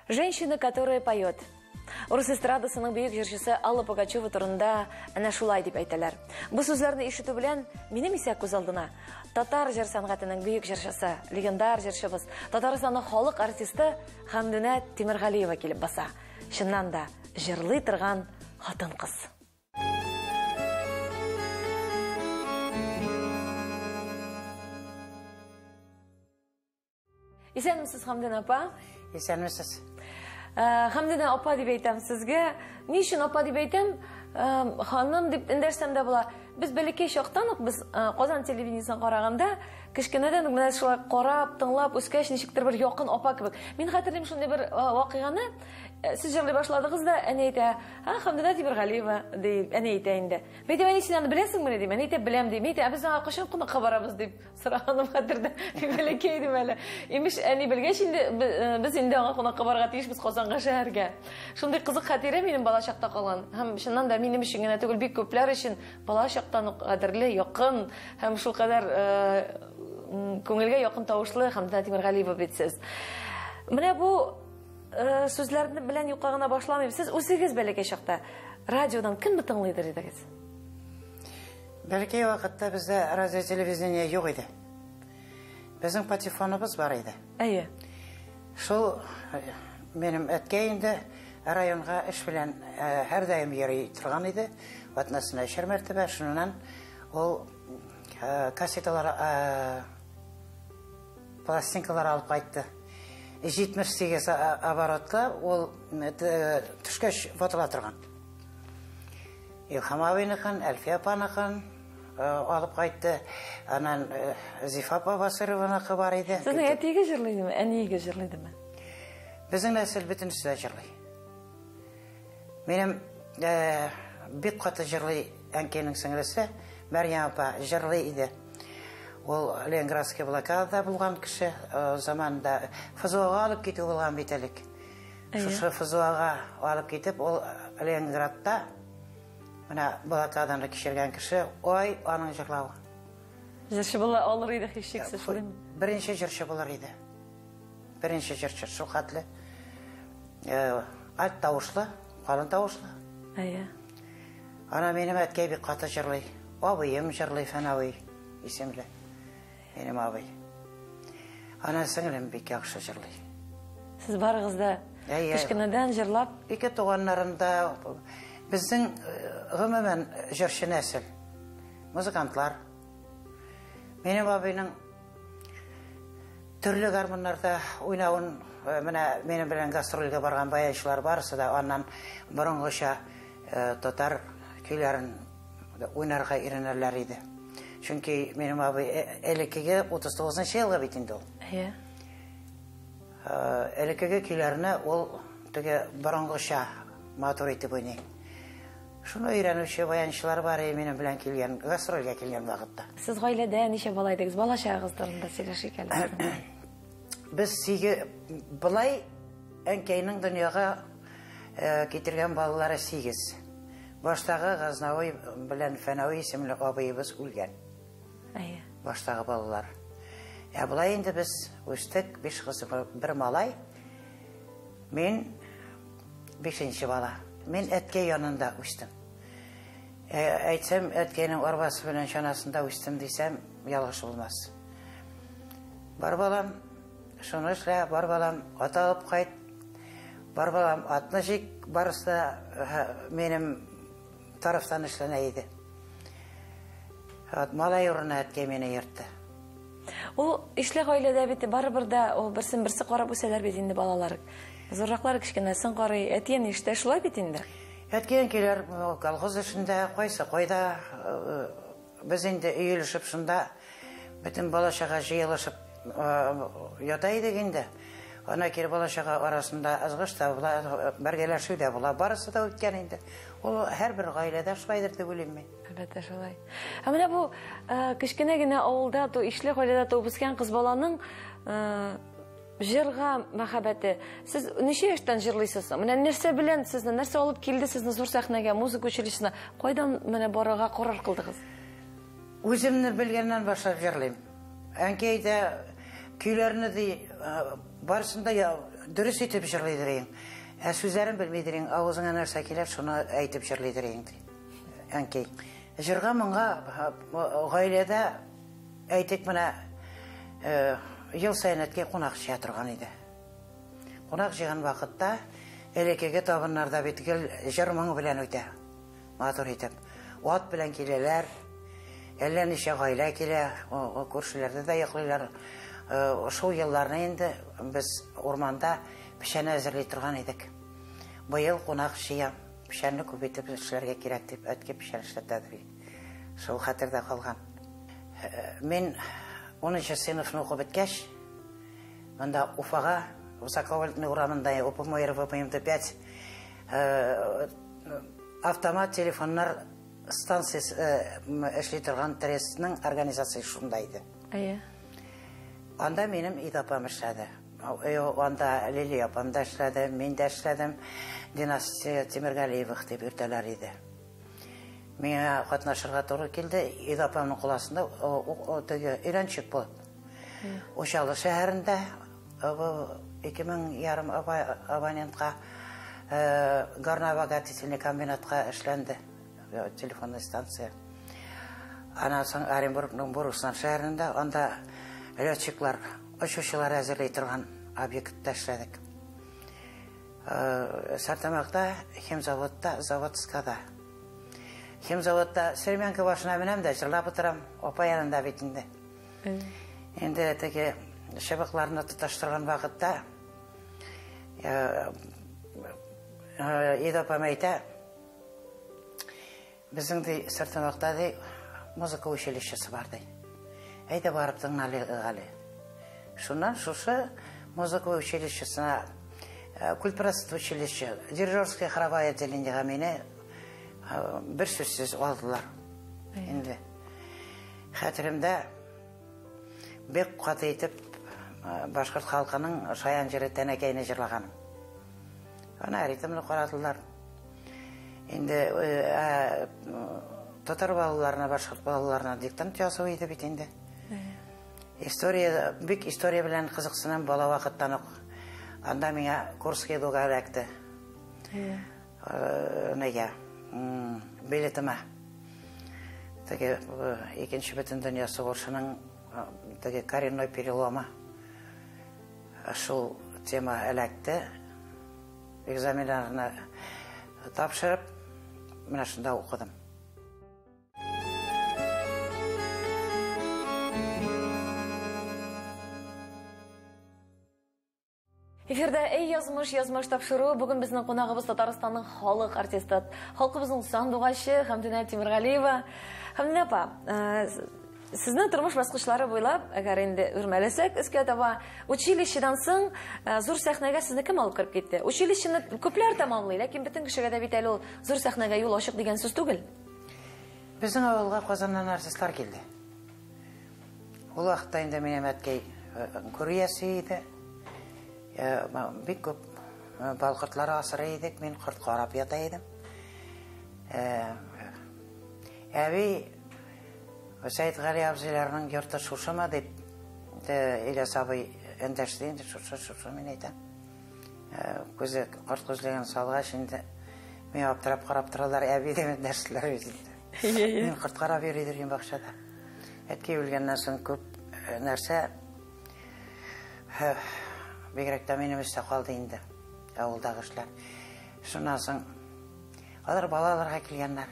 Женщина, которая поет. Урыс эстрадасының бөек җырчысы Алла Пугачева турында әнә шулай дип әйтәләр. Бу сүзләрне ишетү белән минем исә күз алдына татар җыр сәнгатенең бөек җырчысы, легендар җырчыбыз, Татарстанның халык артисты Хәмдүнә Тимергалиева килеп баса. Чыннан да җырлый торган хатын-кыз. Исәнмесез, Хәмдүнә апа? Исәнмесез. Хәмдүнә апа дип әйтәм сезгә. Ни өчен апа дип әйтәм? Ханым дип эндәшсәм дә була. Без бәләкәй чактан ук без Казан телевидениесен караганда, кечкенәдән үк менә шулай карап, тыңлап, үскәч ничектер бер якын апа кебек. Мин хәтерлим шундый бер вакыйганы. Сез җырлый башладыгыз да, әни әйтә, Хәмдүнә Тимергалиева дип, әни әйтә инде. Мәйтә, әни син аны беләсеңме дип, әни әйтә, беләм дип. Мәйтә, без аңа кашын кунакка барабыз дип сораганым хәтердә. Бәләкәй идем әле. Имеш, әни белгәч инде без инде аңа кунакка барырга тиешбез Казанга шәһәргә. Шундый кызык хәтирә минем бала чакта калган. Һәм чыннан да минем өчен генә түгел, бик күпләр өчен бала чактан ук кадерле, якын һәм шул кадәр күңелгә якын тавышлы Хәмдүнә Тимергалиева бит сез. Менә бу сүзләрне белән юкка гына башламыйм. Сез үзегез бәләкәй чакта радиодан кемне тыңлыйдыр идегез? Бәләкәй вакытта бездә радио телевидение юк иде. Безнең патефоныбыз бар иде. Әйе. Шул минем әткәй инде районга эш белән һәр даим йөри торган иде. Ватнасына 3 мәртәбә шуннан ул кассеталар, пластинкалар алып кайтты. 78 оборотта ул төшкәч ватыла торган. Илһам абыйныкын, Әлфия апаныкын алып кайтты. Анан Зифа апа Басырованыкы бар иде. Сезнең әтигә җырлыйдымы, әнигә җырлыйдымы? Безнең нәсел бөтенесе җырлый. Минем бик каты җырлый әнкәйнең сеңлесе Мәрьям апа җырлый иде. Ул Ленинградский блокада булган кеше, заманда ФЗОга алып китү булган бит элек. Шушы ФЗОга алып китеп, ул Ленинградта менә блокадан кичергән кеше, ой, аның җырлавы. Җырчы була алыр иде һичшиксез шулаймы? Беренче җырчы булыр иде. Беренче җырчы, шул хәтле. Алт тавышлы, калын тавышлы. Әйе. Ана минем әткәй бик каты җырлый. Абыем җырлый Фәнауи исемле. Минем абый. Ана сеңлем бик яхшы җырлый. Сез барыгыз да кечкенәдән җырлап, ике туганнарында безнең гомумән җырчы нәсел, музыкантлар. Минем абыйның төрле гармоннарда уйнавын, менә минем белән гастрольгә барган баянчылар барысы да аннан борынгыча татар көйләрен уйнарга иренәләр иде. Чөнки минем абый элеккегә 39 елга бит инде ул. Әйе. Элеккегә көйләрне ул теге борынгыча матур итеп уйный. Шуны өйрәнүче баянчылар бар минем белән килгән, гастрольгә килгән вакытта. Сез гаиләдә ничә бала идегез? Бала чагыгыз турында сөйләшик әле. Без былай әнкәйнең дөньяга китергән балалары 8. Баштагы Газнавый белән Фәнауи исемле абыебыз үлгән. Әйе. Баштагы балалар. Былай инде без үстек, 5 кыз, 1 малай. Мин 5нче бала. Мин әткәй янында үстем. Әйтсәм, әткәйнең арбасы белән чанасында үстем дисәм, ялгыш булмас. Бар балам, шуны эшлә, бар балам, ат алып кайт. Бар балам, атны җик, барысы минем тарафтан эшләнә иде. Малай урынына әткәй мине йөртте. Ул ишле гаиләдә бит барыбер дә ул берсе карап үсәләр бит инде балалар. Зурраклар кичкенәсен карый, әтиен иштә шулай бит инде. Әткәй килер колхоз эшендә, кайда без инде өелешеп шунда бөтен бала-чага җыелышып ята идек инде. Ана кир бала-чага арасында азгышта була, бергәләшү дә була, барысы да үткән инде. Ул һәрбер гаиләдә шулайдыр дип уйлыйм мин. Әлбәттә шулай. Менә бу кечкенә генә авылда, ишле гаиләдә туып үскән кыз баланың җырга мәхәббәте. Сез ничә яшьтән җырлыйсыз? Менә нәрсә белән сезне, нәрсә алып килде сезне зур сәхнәгә, музыка училищесына? Кайдан менә барырга карар кылдыгыз? Үземне белгәннән башлап җырлыйм. Әнкәй дә көйләрне ди барысында дөрес итеп җырлыйдыр ең. Сүзләрен белмидер ең, авызыңа нәрсә килә, шуны әйтеп җырлыйдыр ең. Әнкәй. Җырга моңа гаиләдә әйтик менә ел сайын әткәй кунак җыя торган иде. Кунак җыйган вакытта элекеге табыннарда бит гел җыр моң белән үтә. Матур итеп. Ат белән киләләр. Әллә ничә гаилә килә, күршеләрдә дә йоклыйлар. Шул елларны инде без урманда пешәне әзерли торган идек. Быел кунак җыя, пешәнне күпәйтеп эшләргә кирәк дип әткәй пешән эшләтәдер. Шул хәтердә калган. Мин 10-нчы сыйныфны укып беткәч, монда Уфага, Высоковольтный урамында УПМ-РФ ПМТ-5 автомат телефоннар станциясы эшли торган трестның организациясы шунда иде. Анда минем идапам эшләде. Анда Лилия апам да эшләде, мин дә эшләдем. Династия Тимергалиева дип йөртәләр иде. Миңа катнашырга туры килде. Идапамның куласында өйрәнчек булып. Ошалы шәһәрендә 2000 абонентка горновагатительный комбинатка эшләнде. Телефонная станция. Анан соң Оренбургның Бурушсан шәһәрендә анда летчиклар, очучылар әзерләй торган объектта эшләдек. Сартамакта, химзаводта, заводскада. Химзаводта Сермянка башына менәм дә җырлап утырам, апа янында бит инде. Инде теге шәбәкләрне тоташтырган вакытта идапам әйтә, безнең ди Сартамакта ди музыка училищесы бар ди. Әйдә барып тыңлали гали. Шуннан шушы музыка училищесына, культпростство училище, дирижерское хоровое отделение мине бер сүзсез алдылар. Инде хәтеремдә бик каты итеп башкорт халкының шаян җыры тәнәкәйне җырлаганым. Ана ритмны карадылар. Инде татар балаларына, башкорт балаларына диктант ясау иде бит инде. История, бик история белән кызыксынам бала вакыттан ук. Анда миңа Курская дуга эләкте. Нәгә? Билетима. Теге икенче бөтен дөнья сугышының теге коренной переломы. Шул тема эләкте. Экзаменнарны тапшырып, менә шунда укыдым. Эфирдә язмыш тапшыру. Бүген безнең кунагыбыз Татарстанның халык артисты, халкыбызның сандугачы Хәмдинә Тимергалиева. Хәмдинә апа, сезнең тормыш баскычлары буйлап, әгәр инде үрмәләсәк, искә таба училищедан соң зур сәхнәгә сезне кем алып кирип китте? Училищены күпләр тәмамлый, ләкин бөтен кешегә дә бит әле ул зур сәхнәгә юл ачык дигән сүз түгел. Безнең авылга Казаннан артистлар килде. Ул вакытта инде минем әткәй Күриясе иде. Бик күп балкыртлар асырый идек, мин корт карап ята идем. Әби Сәйд Гали абзыйларның йорты шушымы дип Ильяс абый эндәште инде, шушы мин әйтәм. Күзе корт күзлеген салгач инде мин аптырап карап торалар, әби дип эндәштеләр инде. Мин корт карап йөридер бакчада. Әткәй үлгәннән соң күп нәрсә бигрәк тә минем өстә калды инде, авылдагы эшләр. Шуннан соң алар балаларга килгәннәр.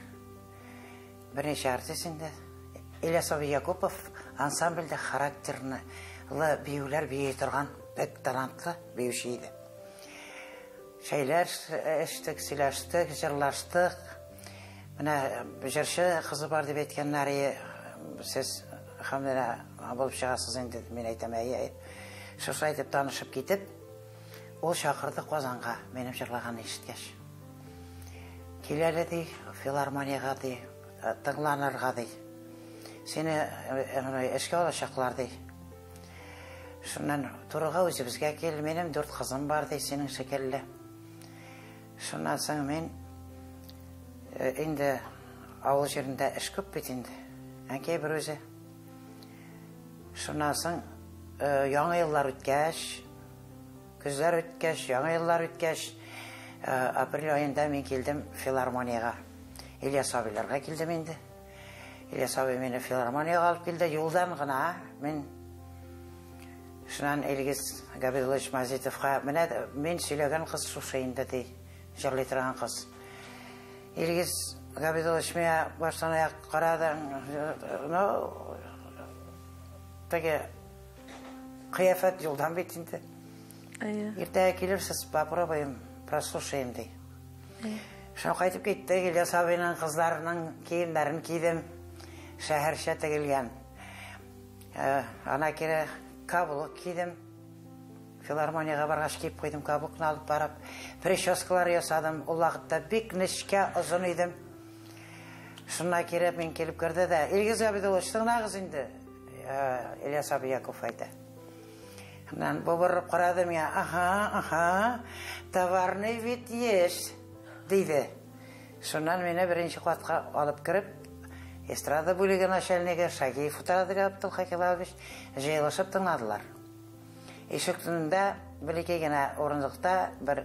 Берничә артист инде. Ильяс Якупов ансамбльдә характерны биюләр бии торган бик талантлы биюче иде. Шәйләр эштек, сөйләштек, җырлаштык. Менә җырчы кызы бар дип әйткәннәр, сез Хәмдинә булып чыгасыз инде, мин әйтәм, шушы әйтеп танышып китеп, ул чакырды Казанга, минем җырлаган ишеткәч. Киләле ди, филармониягә ди, тыңланырга ди. Сине эшкә алачаклар ди. Шуннан турыга үзебезгә кил, минем 4 кызым бар ди, синең шикелле. Шуннан соң мин инде авыл җирендә эш күп бит инде. Әнкәй бер үзе. Шуннан соң яңа еллар үткәч, көзләр үткәч, яңа еллар үткәч, апрель айында мен келдім филармонияға. Ильяс абиларға келдім енді. Ильяс абай мені филармонияға алып келді. Юлдан ғына мен шынан Элгиз Габидуллович Мазитовқа мен сөйлеген қыз Шушайында дей, жырлай тұрған қыз. Элгиз Габидуллович мен баштан аяқ қарады. Теге қияфат жолдан бетінде. Ертеге келіп, сіз попробуем, прослушаем дей. Шын қайтып кетті, Ильяс абайның қызларының киімдерін кидім, шәһәрше тігілген. Ана кері каблук кидім, филармонияға барғаш киіп қойдым, каблукны алып барып, прическалар ясадым, ол уақытта бик нешке ұзын едім. Шынна кері мен келіп көрді да, Элгиз Габидулловичтің нағыз енді, Ильяс Абияков айтты. Мен бұрып қарады мен, аха, товарный вид есть, дейді. Шыннан мені бірінші қуатқа алып кіріп, эстрада бөлігі начальнигі Шагиев ұтарадығы Абдул Хакилович жайлашып тыңладылар. Ешік түнінде білекегені орындықта бір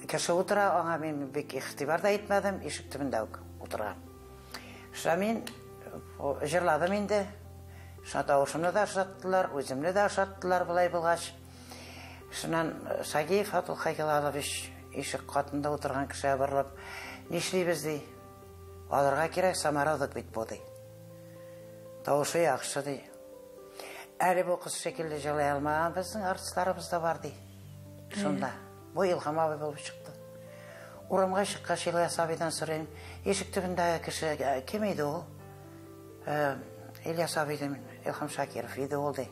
кіші ұтыра, оңа мен бек иқтибарда етмедім, ешік түбінде ұтырған. Шыра мен жырладым енді, дауышымны да ашаттылар, өзімні де ашаттылар бұлай бұлғаш. Шынан Шагиев Абдул Хакилович ешік қатында отырған кіші бұрылып, нешлейбіз дей, оларға керек самарадық бет бодай. Дауышы яқшы дей. Әлі бұл қыз шекелді жырлай алмаған біздің артыстарымыз да бар дей. Сонда, бұл Илхам абай болып шықты. Урамға шыққа Ильяс абайдан сұрайын, ешік түбіндегі кіші кемейді ол? Ильяс абайдан Илхам Шакиров еді ол дей.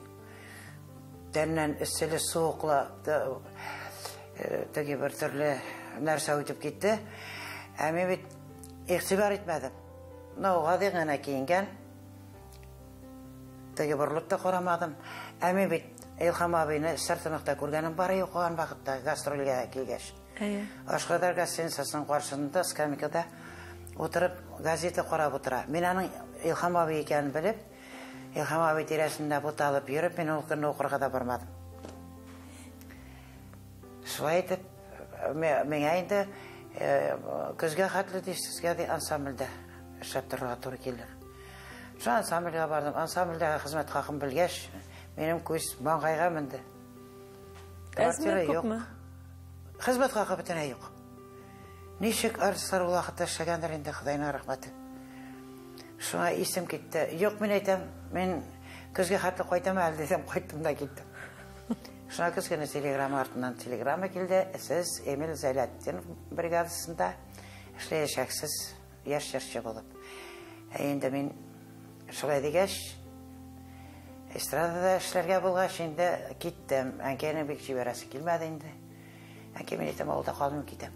Дәннен үстелі суықлы, теге бір түрлі нәрсе өтіп кетті. Әме бет иқтибар етмедім. Науға дегені кейінген, теге бұрылып та қорамадым. Әме бет Илхам абайны сыртымықта көргенім бар еуқыған бақытта гастрольге келгеш. Ашқадар гастенциясының қаршысында скамикада отырып, газеті қорап отыра. Мен аның Илхам абай екенін біліп, Илхам абай тересінде бұталып еріп, мен ол күні оқырға да бармадым. Шылай етіп, мен әйінді көзге қатлы дейсізге де ансамбльді шаптырға тұры келдір. Şu ансамбльға бардым, ансамбльдегі қызмет қақым білгеш, менің көз маңғайға мінді. Әзмет көп ма? Қызмет қақы бітін әйік. Нешік арыстар ол ақытта шагандыр енді Құдайына рахматы. Шуңа есім кетті. Жоқ, мен айтам, мен көзге қатты қойтам әлі десем, қойттым да кеттім. Шуңа көзгені телеграмма артынан телеграмма келді. Сіз Эмил Зәләттен бригадасында ішлейшәксіз еш-жерші болып. Енді мен шылай дегеш, эстрадада ішлерге болғаш енді кеттім. Әнкенің бек жібересі келмеді енді. Әнке мен етім ауылда қалым кетем.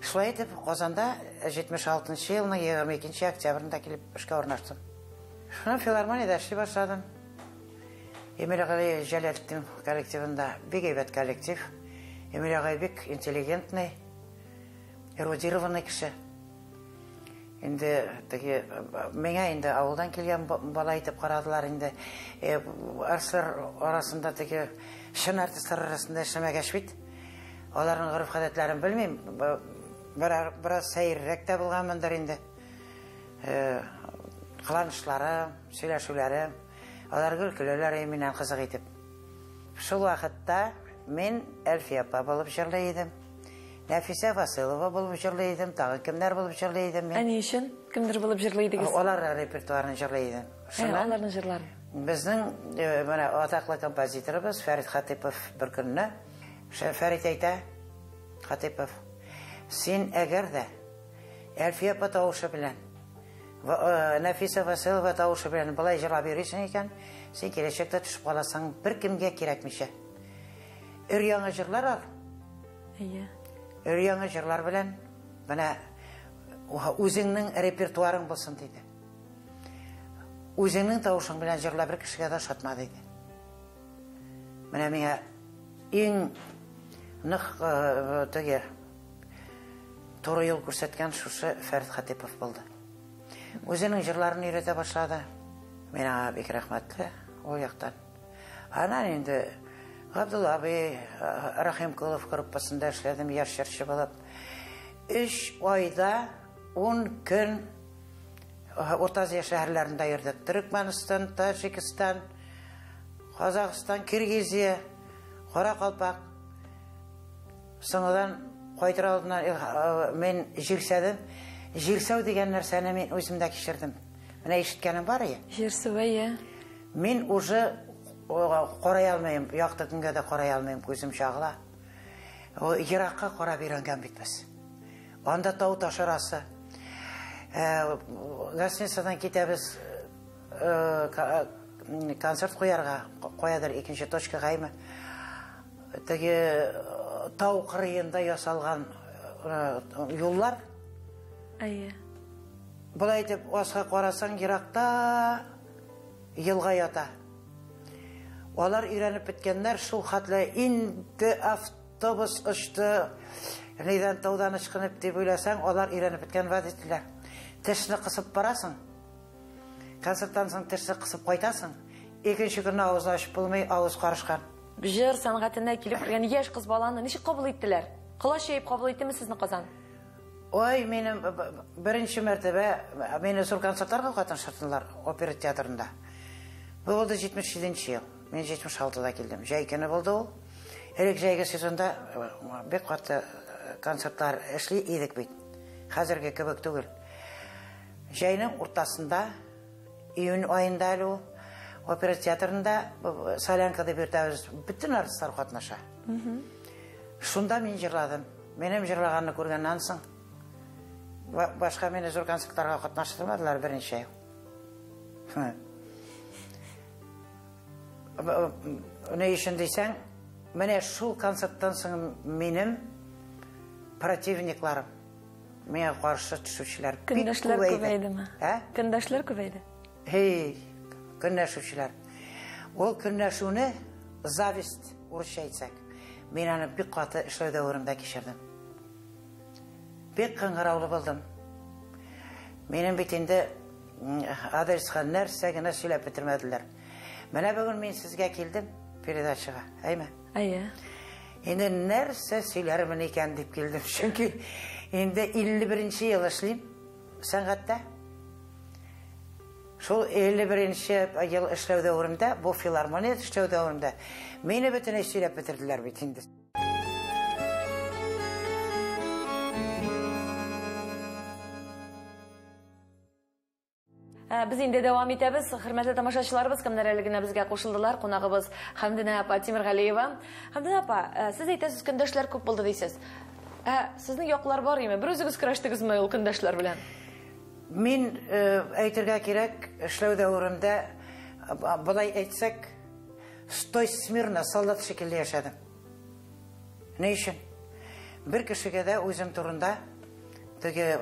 Шылай етіп, Қозанда 76-шы жылының 22-ші октябрында келіп ішке орнаштым. Шуна филармонияда ішлей башладым. Эмил ағай Жәләттің коллективында бек әйбәт коллектив. Эмил ағай бек интеллигентный, эрудированный кіші. Енді меңа енді ауылдан келген бала айтып қарадылар енді. Арсылар арасында шын артистар арасында шымәк әшпейді. Олардың ғұрып қадетлерін білмейм. Біраз сәйіррек те болғанмындар енді. Қыланышлары, сөйләшулері, олар күлкілілері менен қызық етіп. Шыл уақытта мен Әлфия апа болып жырлайдым. Нәфиса Василова болып жырлайдым, тағы кімдер болып жырлайдым мен. Әне үшін кімдер болып жырлайдыңыз? Олар репертуарын жырлайдым. Олардың жырларын. Біздің атақлы композиторымыз Фәрит Хатипов бір күнні. Фәрит айта, Хатипов, сен әгер де Әлфия апа тауышы білән, Нәфиса Василова тауышы білән бұлай жырлап бересің екен, сен келешекте түсіп қаласаң бір кімге керекмеше. Өр-яңы жырлар ал. Өр-яңы жырлар білән, өзіңнің репертуарың болсын дейді. Өзіңнің тауышың білән жырлап бір кішіге да шатма дейді. Менә ең нық торы ел көрсеткен шушы Фәрит Хатипов болды. Өзінің жырларын үйрете башлады. Мен аға бек рахматлы ол яқтан. Анан инде Габдулла абый Рахимкулов группасында эшләдем, яшь җырчы булып. 3 айда 10 көн Орта Азия шәһәрләрендә йөрдек. Төркмәнстан, Таҗикстан, Казакстан, Киргизия, Каракалпак. Соңыннан кайтыр алдыннан мен җирсәдем. Җирсәү дигән нәрсәне мин үземдә кичердем. Менә ишеткәнем бар ия. Җирсәү. Мин уже карай алмыйм, якты көнгә дә карай алмыйм, күзем шагыла. Еракка карап өйрәнгән бит без. Анда тау ташырасы. Гостиницадан китәбез, концерт куярга, каядыр икенче точкага име. Теге тау кырыенда ясалган юллар. Булай дип аска карасаң, еракта елга ята. Алар өйрәнеп биткәннәр, шул хәтле инде автобус очты. Нидән таудан ычкынып дип уйласаң, алар өйрәнеп биткән водительләр. Тешне кысып барасың. Концерттан соң тешне кысып кайтасың. Икенче көнне авыз ачып булмый, авыз карышкан. Җыр сәнгатенә килеп кергән яшь кыз баланы ничек кабул иттеләр? Кылач яйып кабул иттеме сезне Казан? Ой, минем беренче мәртәбә мине зур концертларга катнаштырдылар опера театрында. Бу булды 77-нче ел. Мен 76-да килдем. Җәй көне булды ул. Элек җәйге сезонда бик каты концертлар эшли идек бит. Хәзерге кебек түгел. Җәйнең уртасында, июнь аенда әле опера театрында солянкада бирдәбез, бүтән артистлар катнаша. Шунда мин җырладым. Минем җырлаганны күргәннән соң башка мине зур концертларга катнаштырмадылар беренче ел. Ни өчен дисәң, менә шул концерттан соң минем противникларым, миңа каршы төшүчеләр көндәшләр күбәйдеме? Көндәшләр күбәйде. Көнләшүчеләр. Ул көнләшүне зависть урысча әйтсәк, мин аны бик каты эшләү дәврендә кичердем. Бик кыңгыраулы булдым. Минем бит инде адреска нәрсә генә сөйләп бетермәделәр. Менә бүген мин сезгә килдем передачага, әйме? Инде нәрсә сөйләрмен икән дип килдем. Чөнки инде 51-нче ел эшлим сәнгатьтә. Шул 51-нче ел эшләү дәврендә, бу филармония эшләү дәврендә мине бөтенләй сөйләп бетерделәр бит инде. Biz инде дәвам итәбез. Хөрмәтле тамашачыларыбыз, кемнәр әле генә безгә кушылдылар. Кунагыбыз Хәмдинә апа Тимергалиева. Хәмдинә апа, сез әйтәсез, көндәшләр күп булды дисез. Сезнең яклар бар име? Бер үзегез көрәштегезме ул көндәшләр белән? Мин әйтергә кирәк, эшләү дәврендә булай әйтсәк, стой смирно, солдат шикелле яшәдем. Ни өчен? Бер кешегә дә үзем турында теге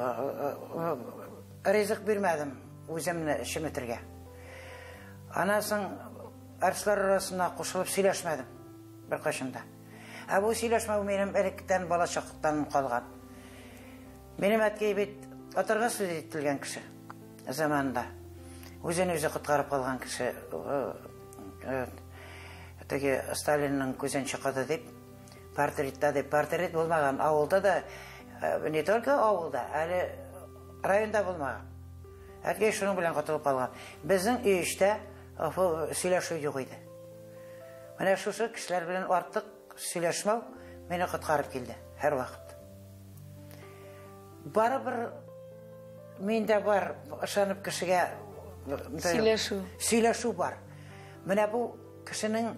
ризык бирмәдем. Үземне шиметергә. Анасын арслар арасына кушылып сөйләшмәдем бер кашында. Бу сөйләшмәү минем электән балачактан калган. Минем әткәй бит атырга сүз ителгән кеше заманында. Үзен үзе коткарып калган кеше. Теге Сталинның күзен чыкты дип, портрет булмаган авылда да, не только авылда, әле районда булмаган. Әткәй шуның белән катылып калган. Безнең өйдә сөйләшү юк иде. Менә шушы кешеләр белән артык сөйләшмәү мине коткарып килде һәр вакыт. Барыбер миндә бар ышанып кешегә сөйләшү бар. Менә бу кешенең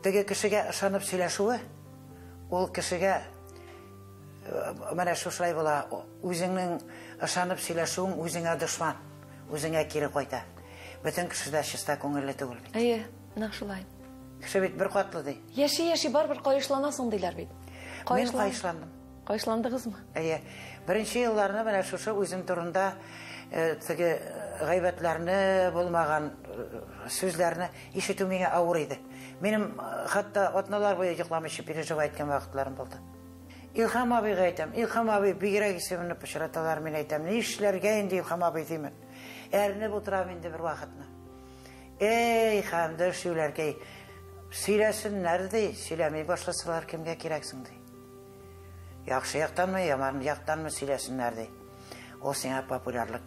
теге кешегә ышанып сөйләшүе, ул кешегә менә шушылай була, үзеңнең ышанып сөйләшүең үзеңә дошман, үзеңә кире кайта. Бөтен кеше дә чиста күңелле түгел бит. Нәкъ шулай. Кеше бит бер катлы ди. Яши барбер кайышланасың диләр бит. Мин кайышландым. Кайышландыгызмы? Беренче елларны менә шушы үзем турында теге гайбәтләрне булмаган сүзләрне ишетү миңа авыр иде. Минем хәтта атналар буе йокламыйча переживать иткән вакытларым булды. Илһам абыйга әйтәм, Илһам абый бигрәк исемне пычраталар, мин әйтәм, ни эшләргә инде Илһам абый димен. Әрнеп утырам инде бер вакытны. Ей, хамды шүләркей, сөйләсеннәр дей, сөйләмей башласалар кемгә кирәксең дей. Яхшы яктанмы, яман яктанмы сөйләсеннәр дей. Ол сиңа популярлык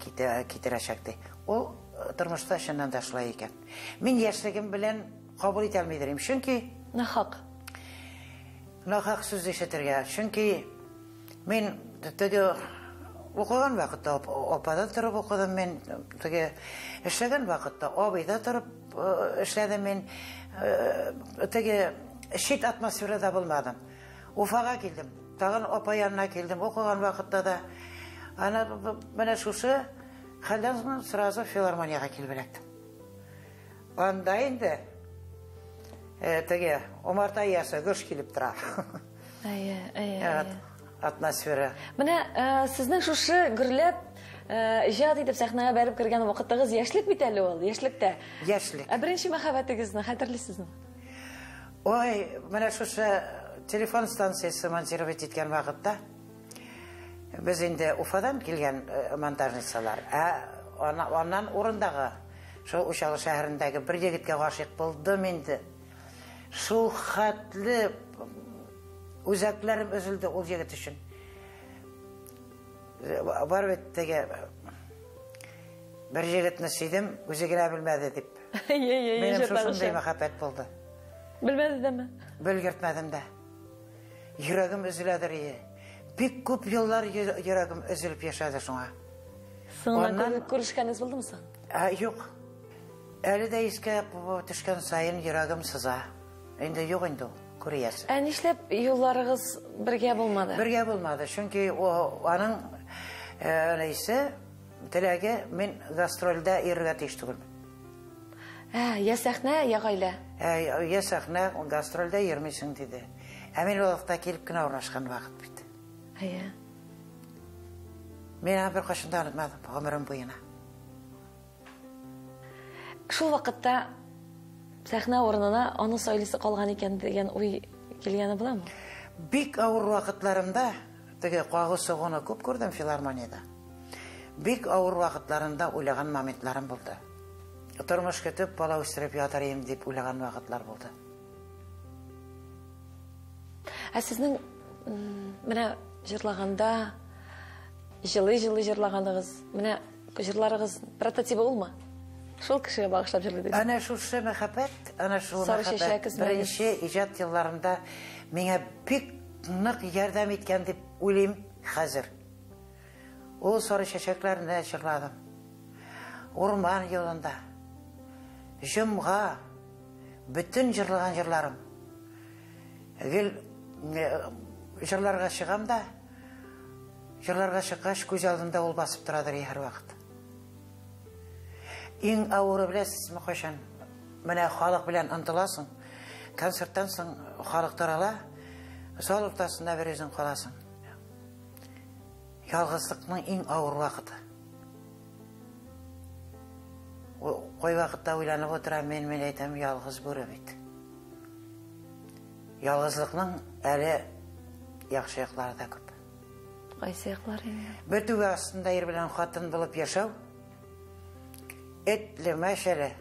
китерәчәк дей. Ол тормышта чыннан да шулай икән. Мин яшьлегем белән кабул итә алмыйдым, чөнки Нахак. нахак сүз ишетергә. Чөнки мин теге укыган вакытта апада торып укыдым мин, теге эшләгән вакытта абыйда торып эшләдем мин, теге шит атмосферада булмадым. Уфага килдем. Тагын апа янына килдем. Укыган вакытта да ана менә шушы хәлдән сразу филармонияга килеп эләктем. Анда инде теге омарта ясы гыш килеп тора. Атмосфера. Менә сезнең шушы гөрләп иҗат итеп сәхнәгә бәреп кергән вакытыгыз яшьлек бит әле ул, яшьлектә. Яшьлек. Беренче мәхәббәтегезне хәтерлисезме? Ой, менә шушы телефон станциясе монтировать иткән вакытта без инде Уфадан килгән монтажницалар. Аннан урындагы шул Учалы шәһәрендәге бер егеткә гашыйк булдым инде. Шул хәтле үзәкләрем өзелде ул егет өчен. Бар бит теге бер егетне сөйдем, үзе генә белмәде дип. Минем шушындай мәхәббәт булды. Белмәде дәме? Белгертмәдем дә. Йөрәгем өзеләдер. Бик күп еллар йөрәгем өзелеп яшәде шуңа. Соңыннан күрешкәнез булдымы соң? Юк. Әле дә искә төшкән сайын йөрәгем сыза. Инде юк инде күрәсез. Нишләп юлларыгыз бергә булмады? Бергә булмады, чөнки аның нәйсе теләге мин гастрольдә йөрергә тиеш түгел. Я сәхнә, я гаилә. Я сәхнә, гастрольдә йөрмисең диде. Мин вакытта килеп кенә урнашкан вакыт бит. Мен бер кашын да онытмадым гомерем буена. Шул вакытта сәхнә урынына аны сайлысы калган икән дигән уй килгәне буламы? Бик авыр вакытларымда, теге кагы сугуны күп күрдем филармониядә. Бик авыр вакытларында уйлаган моментларым булды. Тормыш көтеп, бала үстереп ятарым дип уйлаган вакытлар булды. Сезнең менә җырлаганда җылы-җылы җырлаганыгыз, менә җырларыгыз прототипы булмы? Шул кешегә багышлап җырлыйдыгыз. Ана шушы мәхәббәт, ана шул мәхәббәт беренче иҗат елларында миңа бик нык ярдәм иткән дип уйлыйм хәзер. Ул сары чәчәкләрне җырладым. Урман юлында. Җомга бүтән җырлаган җырларым. Гел җырларга чыгам да, җырларга чыккач күз алдымда ул басып торадыр һәр вакыт. Иң авыры беләсезме кайчан? Менә халык белән ынтыласың, концерттан соң халык тарала, зал уртасында бер үзең каласың. Ялгызлыкның иң авыр вакыты. Кай вакытта уйланып отырам, мен әйтәм, ялгыз бүре бит. Ялгызлыкның әле яхшы яклары да күп. Кайсы яклары инде? Бер түбә астында ир белән хатын булып яшәү, этле мәшәле,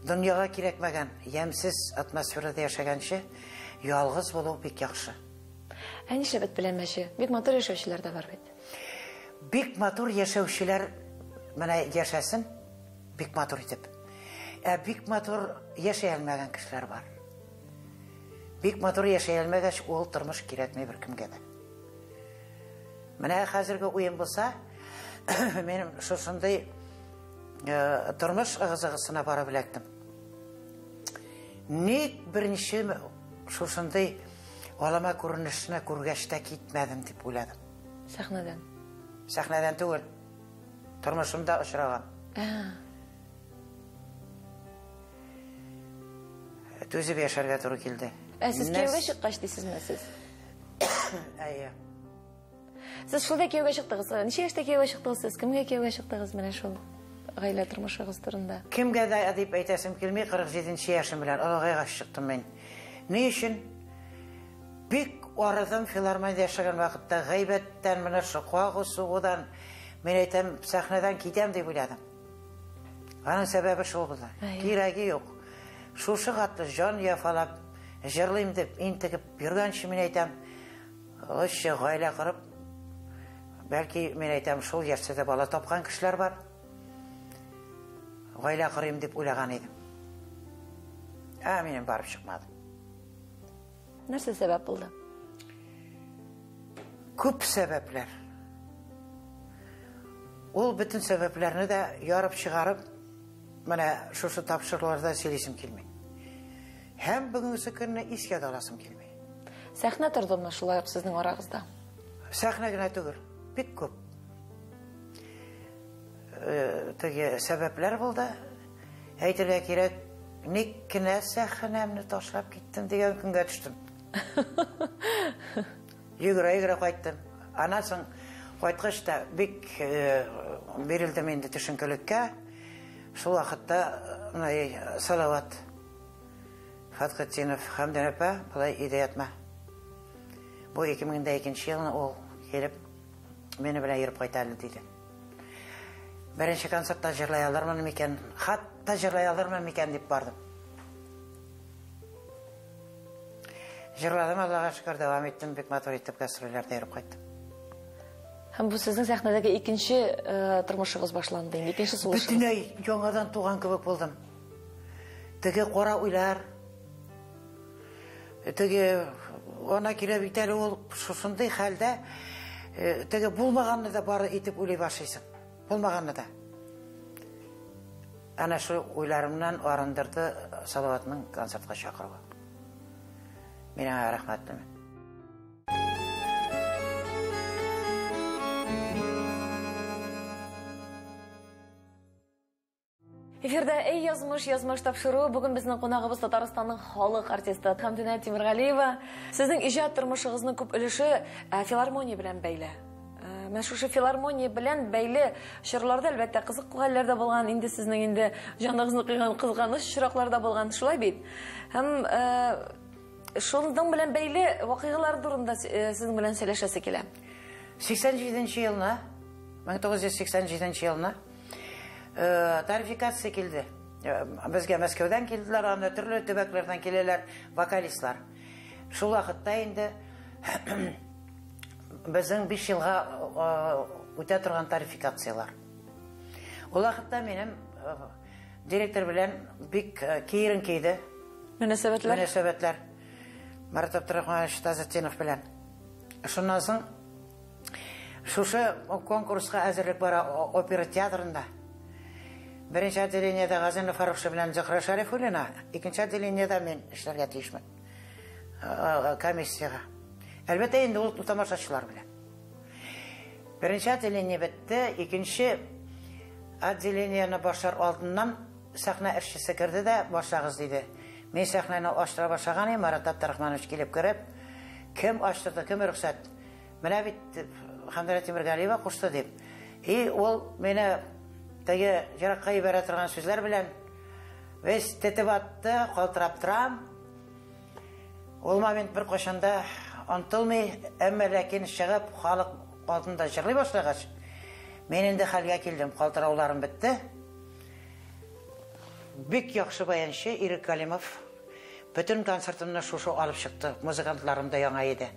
дөньяга кирәкмәгән, ямсыз атмосферада яшәгәнче, ялгыз булу бик яхшы. Нишләп белән мәче? Бик матур яшәүчеләр дә бар бит. Бик матур яшәүчеләр менә яшәсен, бик матур итеп. Бик матур яшәй алмаган кешеләр бар. Бик матур яшәй алмагач, ул тормыш кирәкми бер кемгә дә. Менә хәзерге уен булса, мен шушындай тормыш ыгы-зыгысына барып эләктем. Ник беренче шушындай алама күренешенә күргәч тә китмәдем дип уйладым. Сәхнәдән. Сәхнәдән түгел. Тормышымда очраган. Түзеп яшәргә туры килде. Сез кияүгә чыккач дисезме сез? Әйе. Сез шулда кияүгә чыктыгыз. Ничә яшьтә кияүгә чыктыгыз сез? Кемгә кияүгә чыктыгыз менә шул гаилә тормышыгыз турында? Кемгә дә дип әйтәсем килми, 47 яшым белән алгайга чыктым мен. Ни өчен? Бик арыдым филармониядә яшәгән вакытта, гайбәттән менә шул кагы сугудан мен әйтәм, сәхнәдән китәм дип уйладым. Аның сәбәбі шул болды. Керегі жоқ. Шушы қатты жан яфалап, жырлайым деп, интігіп, жүргенші мен айтам, ұшы ғайла қырып, бәлки мен айтам, шул ерседі бала тапқан кішілер бар. Ғайла қырайым деп ойлаған едім. Менен барып шықмады. Нәрсе сәбәп болды? Көп сәбәплер. Ол бүтін сәбәплеріні де ярып шығарып, міне шушы тапшырыларда сөйлесім келмей. Һәм бүгінгісі күніне еске аласым келмей. Сәхнә тұрды ма шулай сіздің арағызда? Сәхнә генә түгел, бик көп. Теге сәбәпләр булды. Әйтергә кирәк, ник кенә сәхнәмне ташлап киттем дигән көнгә төштем. Йөгерә кайттым. Анасын кайткач та бик бирелдем инде төшенкелеккә. Шул вакытта Салават Фатхетдинов Хамдан апа булай идея этмә. Бу 2002 елны ул келіп, мені белән йөреп кайтады диде. Беренче концертта җырлый алырмын микән? Хатта җырлый алырмын микән дип бардым. Җырладым, Аллага шөкер, дәвам иттем, бик матур итеп гастрольләрдә йөреп кайттым. Һәм бу сезнең сәхнәдәге икенче тормышыгыз башланды инде, икенче сулышыгыз. Бөтенләй яңадан туган кебек булдым. Теге кара уйлар, теге ана кирәк бит әле ул шушындай хәлдә, теге булмаганны да бары итеп уйлый башлыйсың. Булмаганны да. Ана шу уйларымнан арындырды Салаватның концертка чакыруы. Мен аңа рәхмәтлемен. Эфирда «Эй язмыш тапшыру». Бүген безнең кунагыбыз Татарстанның халык артисты Хамдина Тимергалиева. Сезнең иҗат тормышыгызның күп өлеше филармония белән бәйле. Мен шушы филармония белән бәйле чорларда әлбәттә кызыклы хәлләр дә булган, инде сезнең инде җаныгызны кыйган кызганыч чыраклар да булган, шулай бит. Һәм шуның белән бәйле вакыйгалар турында сезнең белән сөйләшәсе килә. 87 елна, 1987 елна тарификация килде. Безгә Мәскәүдән килделәр, анда төрле төбәкләрдән киләләр вокалистлар. Шул вакытта инде безнең 5 елга үтә торган тарификациялар. Ул вакытта минем директор белән бик киерен кийде. Мөнәсәбәтләр. Марат Абдрахманович Тазетдинов белән. Шуннан соң шушы конкурска әзерлек бара опера театрында. Беренче отделениедә Газинов Фарухшы белән Зөһрә Шәрифуллина, икенче отделениедә мин эшләргә тиешмен. Комиссияга. Әлбәттә инде ул тамашачылар белән. Беренче отделение бетте, икенче отделениене башлар алдыннан сәхнә эшчесе керде дә, башлагыз диде. Мен сәхнәне ачтыра башлаган идем, Марат Абдрахманович килеп кереп, кем ачтырды, кем рөхсәт? Менә бит Хамдина Тимергалиева кушты дип. И ул менә теге яракка ибәрә торган сүзләр белән весь тетеп атты, калтырап торам. Ул момент бер кашанда онтылмый, әмма ләкин чыгып халык алдында җырлый башлагач, мен инде хәлгә килдем, калтырауларым бетте. Бик яхшы баянчы Ирек Калимов бүтән концертымны шушы алып чыкты. Музыкантларым да яңа иде.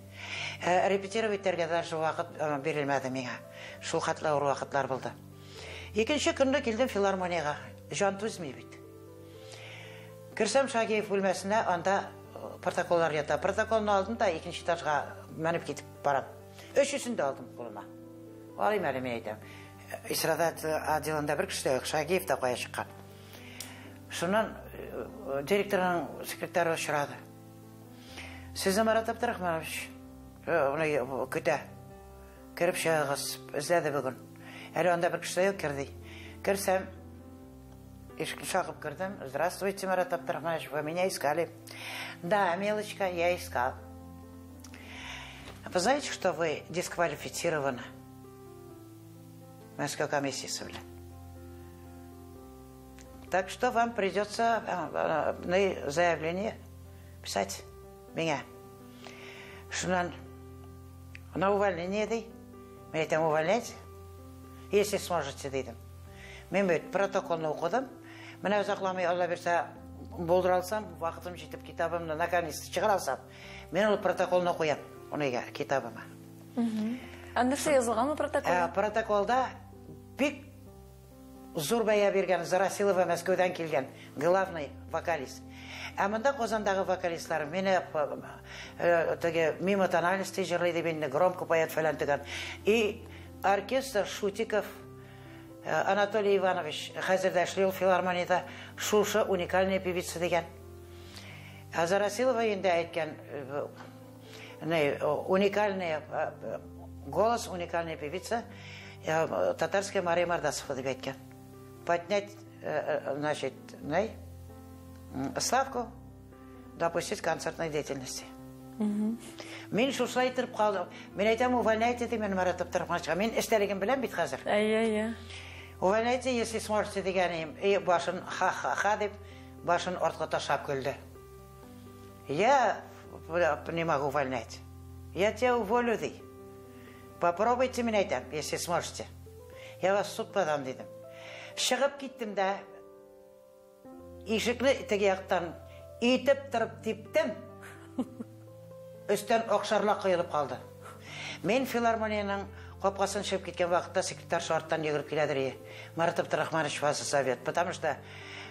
Репетировать итәргә дә шул вакыт бирелмәде миңа. Шул хәтле авыр вакытлар булды. Икенче көндә килдем филармониягә. Жан түзми бит. Кирсәм Шагиев бүлмәсенә, анда протоколлар ята. Протоколны алдым да икенче этажга менеп китеп барам. Өчесен дә алдым кулыма. Алайм әле мен әйтәм. Исрадат отделында бер кеше Шагиев та кая чыккан. Шуннан директорның секретары очрады. Сезне Марат Абдрахманович көтә. Киреп чыгыгыз, эзләде бүген. Әле анда бер кеше юк кирди. Кирсәм, ишекне шагып кирдем. Здравствуйте, Марат Абдрахманович, вы меня искали? Да, милочка, я искал. Вы знаете, что вы дисквалифицированы? Москва комиссия собрала. Так что вам придется на заявление писать меня. Шунан на увольнение дей. Меня там увольнять, если сможете, дейдем. Мен бит протоколны укыдым. Менә озакламый Алла берсә булдыра алсам, вакытым җитеп китабымны наконец чыгара алсам, мен ул протоколны куям, уныга китабыма. Нәрсә язылган протокол? Протоколда бик зур бәя биргән Зарасилова Мәскәүдән килгән главный вокалист. Ә монда Казандагы вокалистлар менә теге мимо тональности җырлый дип инде громко поет фәлән тегән. И оркестр Шутиков Анатолий Иванович хәзердә эшли ул филармониядә, шушы уникальная певица дигән. Ә Зарасилова инде әйткән, уникальная голос, уникальная певица, татарская Мария Мордасова дип әйткән. Поднять, значит, ставку, допустить концертной деятельности. Мин шушылай итеп калдым. Мин әйтәм, увольняйте димен Марат Абдрахмановичка. Мин эшләрен беләм бит хәзер. Увольняйте, если сможете дигәнем. И башын ха-ха-ха дип, башын артка ташлап көлде. Я не могу увольнять. Я тебя уволю, ди. Попробуйте, мин әйтәм, если сможете. Я вас в суд подам дидем. Чыгып киттем дә, ишекне теге яктан итеп торып типтем. Өстән акшарлар кыйлып калды. Мен филармонияның капкасын чыгып киткән вакытта секретарь шарттан йөгереп киләдер. Марат Абдрахманович вас совет, потому что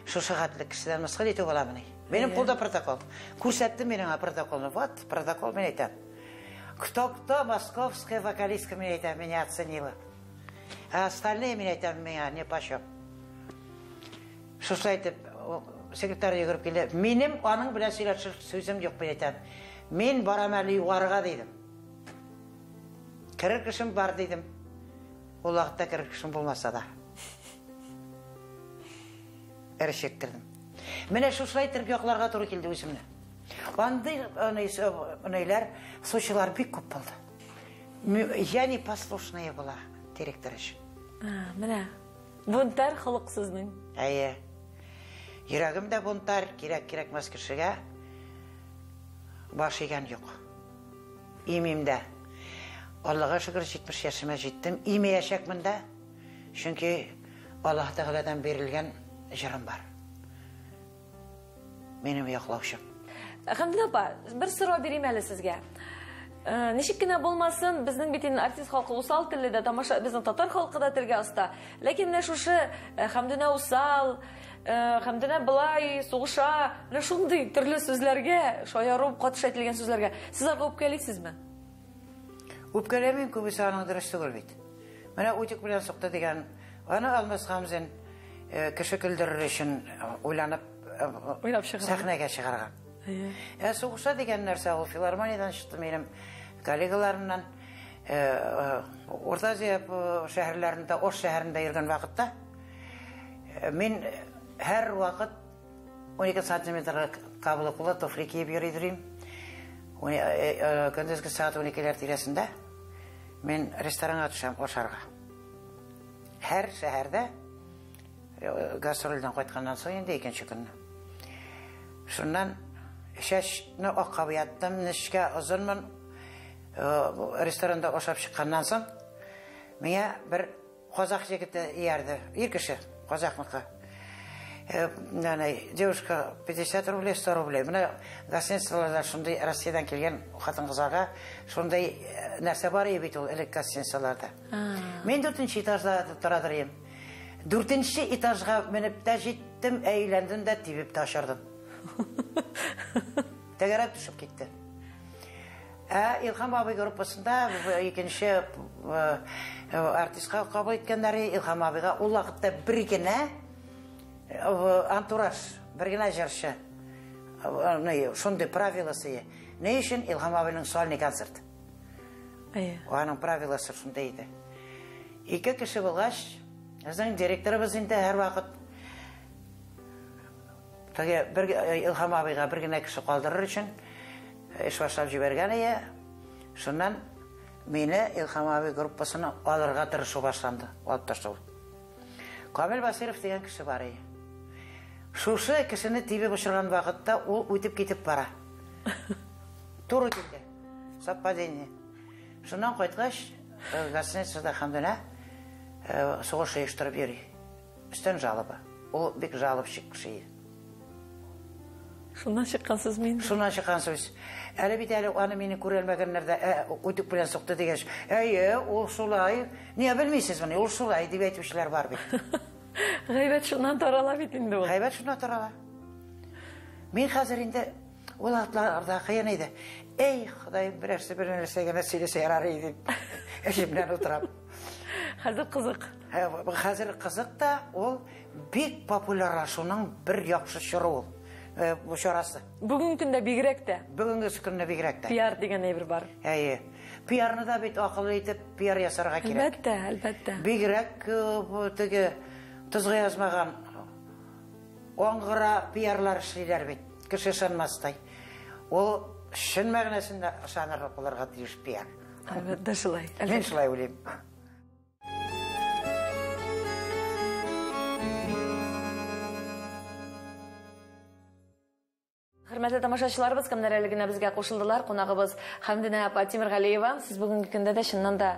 шушы хәтле кешеләр мыскыл итү буламыни. Минем кулда протокол. Күрсәтте менә протоколны. Вот протокол, мен әйтәм. Кто московская вокалистка, мен әйтәм, меня оценила. А остальные, мен әйтәм, меня не почем. Шушы әйтеп, секретарь йөгереп килде. Минем аның белән сөйләшер сүзем юк, мен әйтәм. Мен барам әле югарыга дидем. Керер кешем бар дидем. Ул вакытта керер кешем булмаса да. Эрешектердем. Менә шушылай итеп якларга туры килде үземне. Андый нәйләр, случайлар бик күп булды. Я непослушная була директор өчен. Менә бунтар халык сезнең. Әйе. Йөрәгемдә бунтар, кирәк-кирәкмәс кешегә баш игән юк. Имимдә. Аллага шөкер 70 яшыма җиттем. Имәячәкмен дә. Чөнки Аллаһ Тәгаләдән бирелгән җырым бар. Минем яклаучым. Хәмдин апа, бер сорау бирим әле сезгә. Ничек кенә булмасын, безнең бит артист халкы усал телледә, тамаша безнең татар халкы да телгә оста. Ләкин менә шушы Хәмдинә усал, Хәмдинә былай сугыша, менә шундый төрле сүзләргә, шаярып катыш әйтелгән сүзләргә сез үпкәлисезме? Үпкәләмим, күбесе аның дөрес түгел бит. Менә утик белән сукты дигән, аны Алмаз Хамзин кеше көлдерер өчен уйланып сәхнәгә чыгарган. Сугыша дигән нәрсә ул филармониядән чыкты минем коллегаларымнан. Урта Азия шәһәрләрендә, Ош шәһәрендә йөргән вакытта мин һәр вакыт 12 сантиметр каблуклы туфли киеп йөридем. Көндезге саат 12-ләр тирәсендә мин ресторанга төшәм ашарга. Һәр шәһәрдә гастрольдән кайтканнан соң инде икенче көнне. Шуннан шәшне аккап яттым, нечкә озынмын. Ресторанда ашап чыкканнан соң миңа бер казак җегете иярде. Ир кеше, казакныкы. Девушка 50 рублей, 100 рублей. Менә гостиницаларда шундый Россиядән килгән хатын-кызларга шундый нәрсә бар бит ул элек гостиницаларда. Мин 4нче этажда торадыр идем. 4нче этажга менеп тә җиттем, әйләндем дә тибеп ташырдым. Тәгәрәп төшеп китте. Илһам абый группасында икенче артистка кабул иткәннәре Илһам абыйга ул вакытта бер генә антураж, бер генә җырчы. Шундый правиласы. Ни өчен Илһам абыйның сольный концерт? Аның правиласы шундый иде. Ике кеше булгач, безнең директорыбыз инде һәр вакыт бер Илһам абыйга бер генә кеше калдырыр өчен эш башлап җибәргән иде. Шуннан мине Илһам абый группасына алырга тырышу башланды. Алып ташлау. Камил Басиров дигән кеше бар иде. Шушы кешене тибеп очраган вакытта ул үтеп китеп бара. Туры килде. Совпадение. Шуннан кайткач, гостиницада Хәмдинә сугыш оештырып йөри. Өстән жалоба. Ол бик жалып шикши. Шуннан чыккан сүз мин. Шуннан чыккан сүз. Әле бит әле аны мине күрелмәгәннәрдә үтүк белән сукты дигәч, ул шулай. Ни белмисез моны? Ул шулай дип әйтүчеләр бар бит. Гайбәт шуннан тарала бит инде ул. Гайбәт шуннан тарала. Мин хәзер инде ул атларда кыен иде. Ходай берәрсе бер нәрсәгә сөйләсә ярар иде. Эшемнән утырам. Хәзер кызык. Хәзер кызык та ул бик популярлашуның бер яхшы чоры ул. Бу чарасы. Бүгенге көндә бигрәк тә. Бүгенге көндә бигрәк тә. Пиар дигән әйбер бар. Пиарны да бит акыллы итеп пиар ясарга кирәк. Әлбәттә. Бигрәк теге тузга язмаган аңгыра пиарлар эшлиләр бит. Кеше ышанмастай. Ул шын мәгънәсендә ышанырга булырга тиеш пиар. Әлбәттә шулай. Мин шулай уйлыйм. Хөрмәтле тамашачыларыбыз, кемнәр әле генә безгә кушылдылар. Кунагыбыз Хәмдинә апа Тимергалиева. Сез бүгенге көндә дә чыннан да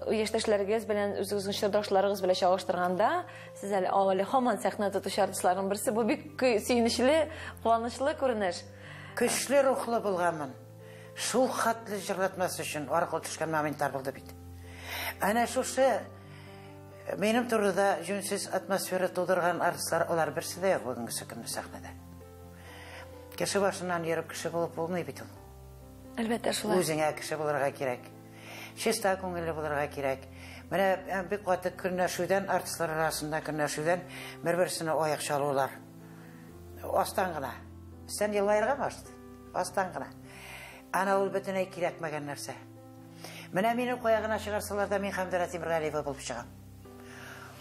яшьтәшләрегез белән, үзегезнең чордашларыгыз белән чагыштырганда, сез әле һаман сәхнә тотучы артистларның берсе. Бу бик сөенечле, куанычлы күренеш. Көчле рухлы булганмын. Шул хәтле җырлатмас өчен аркылы төшкән моментлар булды бит. Әнә шушы минем турыда җүнсез атмосфера тудырган артистлар алар берсе дә бүгенге көндә сәхнәдә. Кеше башыннан йөреп кеше булып булмый бит ул. Әлбәттә шулай. Үзеңә кеше булырга кирәк. Чиста күңелле булырга кирәк. Менә бик каты көнләшүдән, артистлар арасында көнләшүдән бер-берсенә аяк чалулар. Астан гына. Сен елларга башты. Астан гына. Ана ул бөтенләй кирәкмәгән нәрсә. Менә мине каягына чыгарсалар да мин Хәмдинә Тимергалиева булып чыгам.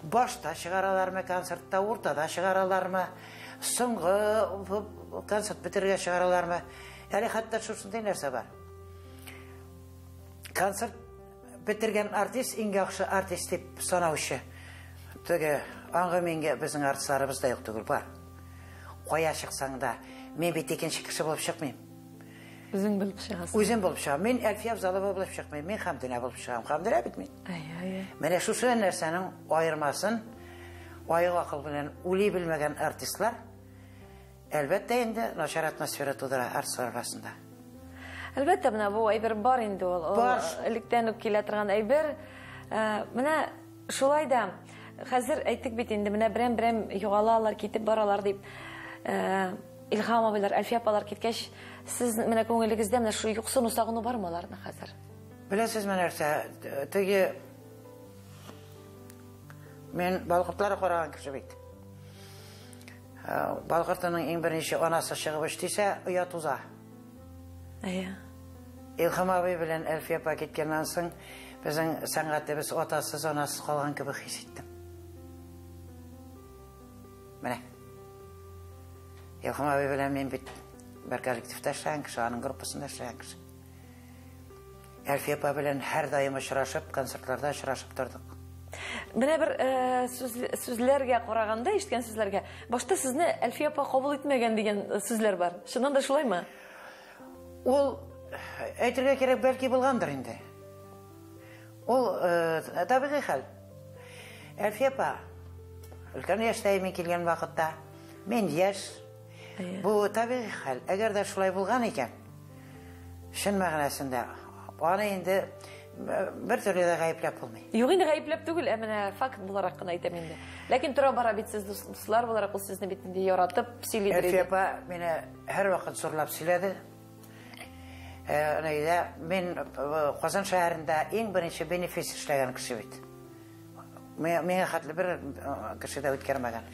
Башта чыгаралармы, концертта уртада чыгаралармы, соңгы концерт битергә чыгаралармы? Әле хәтта шушындай нәрсә бар. Концерт битергән артист иң яхшы артист дип санаучы. Теге аңгы мингә безнең артистларыбыз да юк түгел бар. Кая чыксаң да, мин бит икенче кеше булып чыкмыйм. Үзең белеп чыгасың. Үзем булып чыгам. Мин Әлфия Абзалова булып чыкмыйм. Мин Хәмдинә булып чыгам. Хәмдинә бит мин. Менә шушы нәрсәнең аермасын аяк акыл белән уйлый белмәгән артистлар әлбәттә инде начар атмосфера тудыра артистлар арасында. Әлбәттә, менә бу әйбер бар инде ул. Электән үк килә торган әйбер. Менә шулай да хәзер әйтик бит инде, менә берәм югалалар, китеп баралар дип. Илһам абыйлар, Әлфия апалар киткәч, сез менә күңелегездә менә шу юксын усагыны бармы аларның хәзер? Беләсезме нәрсә? Теге мен балкыртлар караган кеше бит. Балкыртының иң беренче анасы чыгып эшлисә, оят уза. Илһам абый белән Әлфия апа киткәннән соң безнең сәнгатебез атасыз, анасыз калган кебек хис иттем. Менә Илһам абый белән мин бит бер коллективта эшләгән кеше, аның группасында эшләгән кеше. Әлфия апа белән һәр даим очрашып, концертларда очрашып тордык. Менә бер сүзләргә караганда, ишеткән сүзләргә, башта сезне Әлфия апа кабул итмәгән дигән сүзләр бар. Шуннан да шулаймы? Ул әйтергә кирәк, бәлки булгандыр инде. Ул табигый хәл. Әлфия апа өлкән яшьтә мин килгән вакытта, мин яшь. Бу табигый хәл. Әгәр дә шулай булган икән, шын мәгънәсендә аны инде бер төрле дә гаепләп булмый. Юк, инде гаепләп түгел, менә факт буларак кына әйтәм инде. Ләкин тора бара бит, сез дуслар буларак ул сезне бит инде яратып сөйләде. Әлфия апа мине һәр вакыт зурлап сөйләде. Мин Казан шәһәрендә иң беренче бенефис эшләгән кеше бит. Миңа хәтле бер кеше дә үткәрмәгән.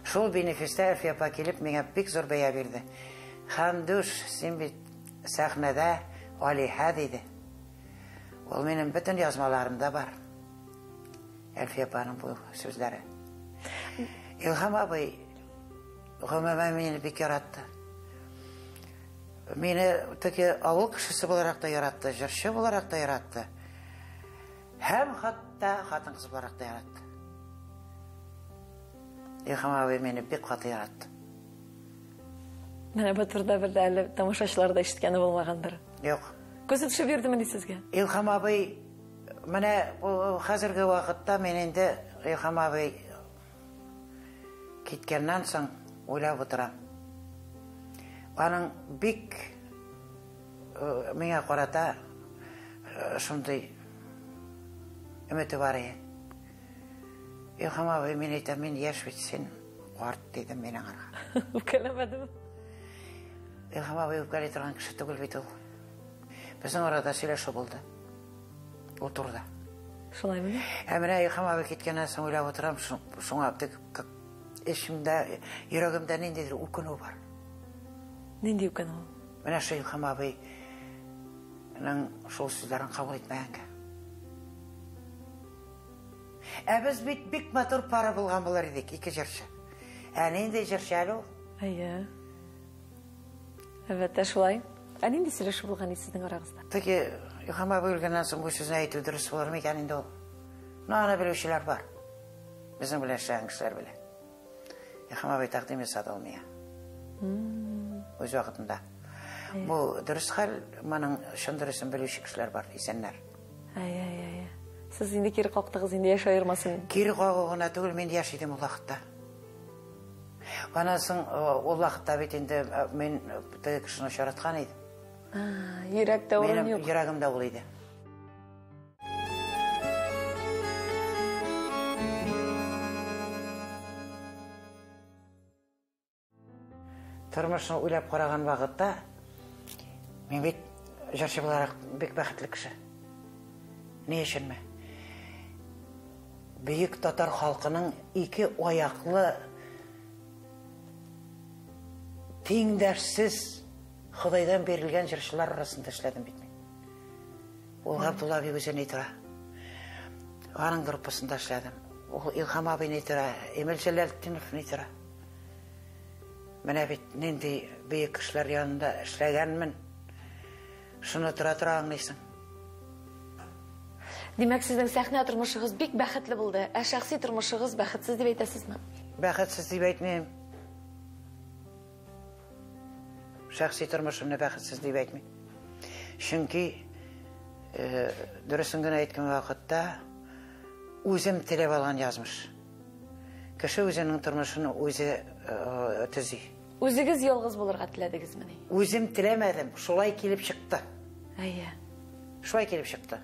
Шул бенефистә Әлфия апа килеп миңа бик зур бәя бирде. Хәмдүш, син бит сәхнәдә Алиһә диде. Ул минем бөтен язмаларымда бар. Әлфия апаның бу сүзләре. Илһам абый гомумән мине бик яратты. Мине теге авыл кешесе буларак та яратты, җырчы буларак та яратты. Һәм хатта хатын-кыз буларак та яратты. Илһам абый мине бик каты яратты. Менә бу турыда бер дә әле тамашачылар да ишеткәне булмагандыр. Юк. Күзе төшеп йөрдеме сезгә? Илһам абый менә хәзерге вакытта мен инде Илһам абый кеткеннен соң ойлап отырам. Аның бик миңа қарата шундай үміті бар еді. Илхам абай, мен айтам, мен яш бит, сен қарт дедім менің араға. Үпкелемеді ме? Илхам абай үпкелей тұрған кіші түгіл бит ол. Біздің арада сөйлесу болды. Ол тұрда. Шулай ма? Әміне Илхам абай кеткеннен соң ойлап отырам, шуңа ішімде, жүрегімде нендейдір үкіну бар. Нендей үкіну? Міне шу Илхам абайның шол сөздерін қабыл етмәйінгі. Біз бик матур пара болған болар едік, екі жыршы. Нендей жыршы әлі ол? Әйе. Әбәтті шулай. Нендей сөйлеші болған сіздің арағызда? Теге Илхам абай өлгеннен соң бұл сөзін айту дұрыс болар ма екен енді ол? Нағана білушілер бар. Біздің білен шағын кісілер білен. Илхам абай тақдим есады олмия. Өз уақытында. Бұл дұрыс қал, маның шын дұрысын білуші кісілер бар, есенлер. Әйе. Сіз енді кері қоқтығыз, енді яш айырмасын? Кері қоғығына түгіл, мен яш едім ол уақытта. Анасың ол уақытта бет енді мен тігі кішіні шаратқан едім. Жүректе орын Менің жоқ. жүрегімде ол еді. Тұрмышын ойлап қараған уақытта мен бет жыршы боларақ бек бақытлы кіші. Не үшін ме? Бейік татар халқының екі аяқлы теңдерсіз Құдайдан берілген жыршылар арасында ішледім бетмен. Ол Ғабдулла бек өзен етіра. Аның группасында ішледім. Ол Илхам абай етіра, Емел Жәләлетдинов етіра. Міне бет нендей бейік кішілер янында ішлегенмін. Шыны тұра аңлайсың. Демек, сіздің сәхне тұрмышығыз бек бәхетлі болды. Шәхси тұрмышығыз бәхетсіз деп айтасыз ма? Бәхетсіз деп айтмайым. Шәхси тұрмышымны бәхетсіз деп айтмайым. Шынки дұрысыңгін айтқан вақытта өзім тілеп алған жазмыш. Кіші өзінің тұрмышын өзі түзі. Өзіңіз елғыз болырға тіледіңіз міне? Өзім тілемәдім, шулай келіп шықты. Әйе. Шулай келіп шықты.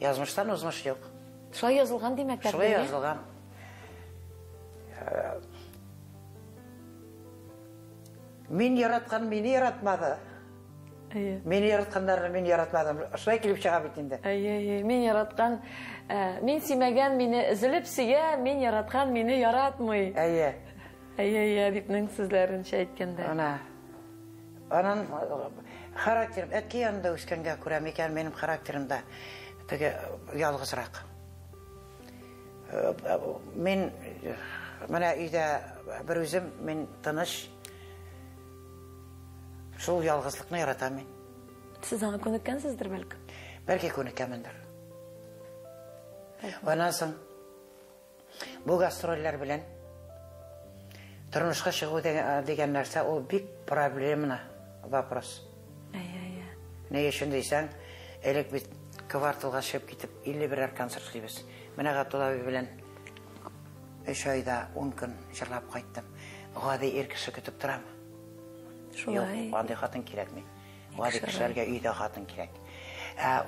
Yazmıştan uzmuş yok. Şulay yazılgan demek. Şulay yazılgan. Мен yaratkan beni yaratmadı. Meni yaratkanlarını ben yaratmadım. Şulay kelip çığa bitinde. Men yaratkan, men sevmegen meni üzülüp siye, men yaratkan meni yaratmay. Ayye dipnin sizlerince aytkanda. Onun karakterim, etki yanında üskenge kuram eken benim karakterimde yalğızıрақ. Мен мына үйде бір өзім, мен тыныш, сол ялғызлықны яратамын. Сіз аңа көніккенсіздір бәлкім? Бәлки көніккенміндір. Онан соң бұл гастроллер білен тұрмышқа шығу деген нәрсе ол бик проблемна вопрос. Не үшін дейсің, әлік бит кварталға шеп кетіп, 51 концерт шлейбіз. Міне Ғабдулла білен 3 айда 10 күн жырлап қайттым. Оғадай еркіші күтіп тұрам. Шулай. Оғадай қатын керек мен. Оғадай кішілерге үйде қатын керек.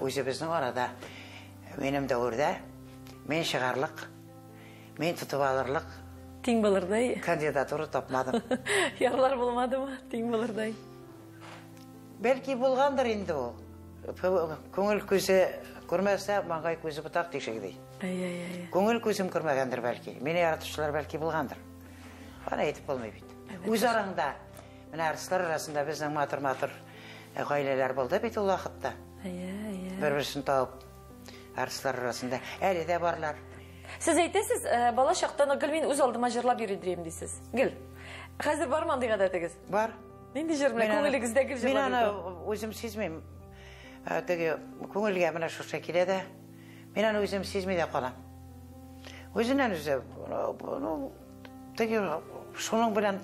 Өзі біздің арада, менім дәуірде, мен шығарлық, мен тұтып алырлық. Тең болырдай. Кандидатуры тапмадым. Ярлар болмады ма? Тең болырдай. Бәлки болғандар енді ол. Көңіл көзі көрмәсе, маңғай көзі бұтақ дешегідей. Көңіл көзім көрмәгендір бәлки. Мені яратушылар бәлки болғандар. Бана етіп болмай бейді. Өз араңда, мені әртістер арасында біздің матыр-матыр ғайлелер болды бейді ол уақытта. Бір-бірсін тауып, әртістер арасында. Әлі де барлар. Сіз айтасыз, бала шақтан гүл мен өз алдыма жырлап үйрендірем дейсіз. Гүл, қазір бар ма андайға дәтігіз? Бар. Ненде жырмай, көңілігіздегі жырлап мен ана өзім сезмеймін. Көңілге мына шұрша келеді. Мен ана өзім сезмей деп қалам. Өзінен өзі, шуның білен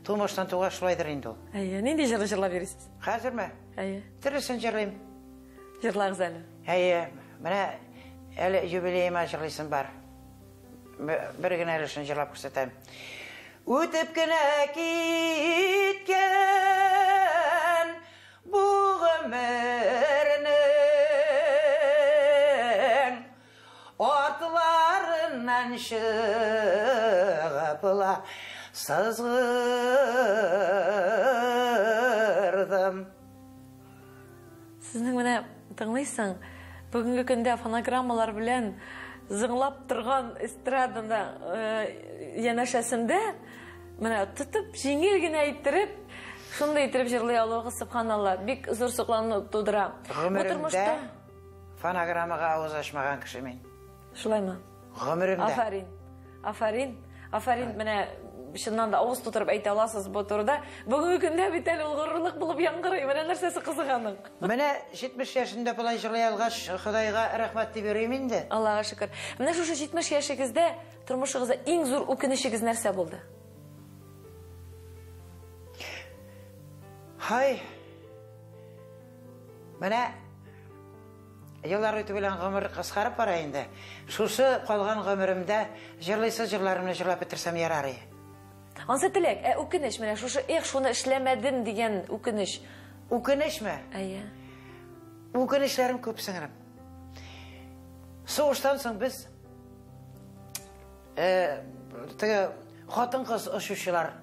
туымаштан туға шулайдыр енді ол. Ненде жырлы жырлап бересіз? Қазір ме? Тірісін жырлайым. Жырлағыз әлі? Мына әлі юбилейіма жырлайсын бар. Бір күн әлі үшін жырлап көрсетем. Өтіп кіне кеткен бұл өмірінің ортыларынан шығыпыла сызғырдым. Сіздің мені тыңлайсың, бүгінгі күнде фонограммалар білен зыңлап тұрған эстрадында янашасында мені тұтып, жеңел генә иттереп, шундай иттереп жырлай алуға субханалла, бик зор соқланы тудыра. Ғұмырымда фонограммаға ауыз ашмаған кіші мен. Шулай ма? Ғұмырымда. Афарин. Афарин. Афарин, мені шыннан да ауыз тұтырып әйте аласыз бұл тұрда. Бүгінгі күнде бетәл ұлғырлық болып яңғырай. Мені нәрсесі қызығаның. Мені 70 яшында бұлай жырлай алғаш Құдайға рахмат деп береймін де. Аллаға шүкір. Мені шушы 70 яшығызда тұрмышығызда ең зор өкінішігіз нәрсе болды? Хай, мені еллар өтіп білен ғұмыр қысқарып барайынды. Шушы қалған ғұмырымда жырлайсы жырларымны жырлап бітірсем ярар. Ансы тілек, өкініш, мені шушы шуны ішлемедім деген өкініш. Өкініш ме? Әйе. Өкінішлерім көп сіңірім. Соғыштан соң біз қатын қыз ұшушылар